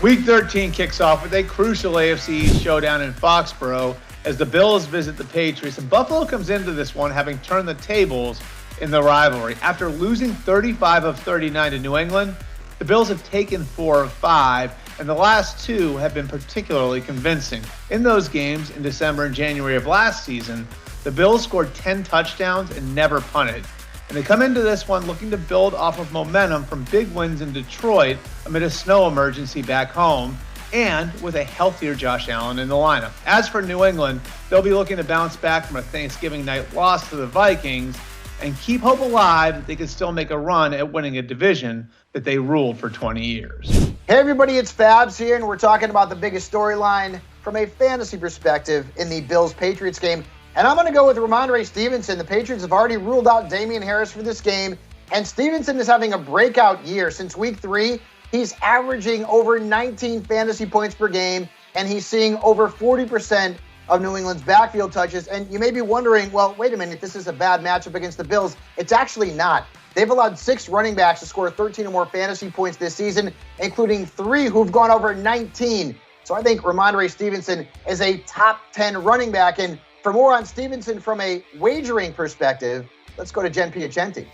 Week 13 kicks off with a crucial AFC East showdown in Foxborough as the Bills visit the Patriots. And Buffalo comes into this one having turned the tables in the rivalry. After losing 35 of 39 to New England, the Bills have taken 4 of 5, and the last 2 have been particularly convincing. In those games in December and January of last season, the Bills scored 10 touchdowns and never punted. And they come into this one looking to build off of momentum from big wins in Detroit amid a snow emergency back home and with a healthier Josh Allen in the lineup. As for New England, they'll be looking to bounce back from a Thanksgiving night loss to the Vikings and keep hope alive that they can still make a run at winning a division that they ruled for 20 years. Hey everybody, it's Fabs here, and we're talking about the biggest storyline from a fantasy perspective in the Bills-Patriots game. And I'm going to go with Ramondre Stevenson. The Patriots have already ruled out Damian Harris for this game, and Stevenson is having a breakout year. Since week 3, he's averaging over 19 fantasy points per game, and he's seeing over 40% of New England's backfield touches. And you may be wondering, well, wait a minute, this is a bad matchup against the Bills. It's actually not. They've allowed 6 running backs to score 13 or more fantasy points this season, including 3 who've gone over 19. So I think Ramondre Stevenson is a top 10 running back. And for more on Stevenson from a wagering perspective, let's go to Jen Piacenti.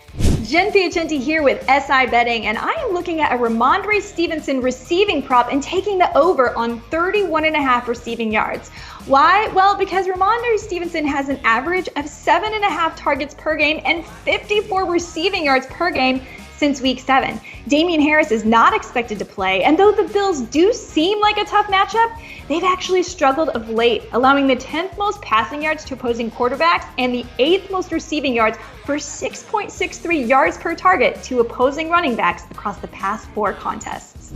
Jen Piacenti here with SI Betting, and I am looking at a Ramondre Stevenson receiving prop and taking the over on 31.5 receiving yards. Why? Well, because Ramondre Stevenson has an average of 7.5 targets per game and 54 receiving yards per game since week 7. Damian Harris is not expected to play, and though the Bills do seem like a tough matchup, they've actually struggled of late, allowing the 10th most passing yards to opposing quarterbacks and the 8th most receiving yards for 6.63 yards per target to opposing running backs across the past 4 contests.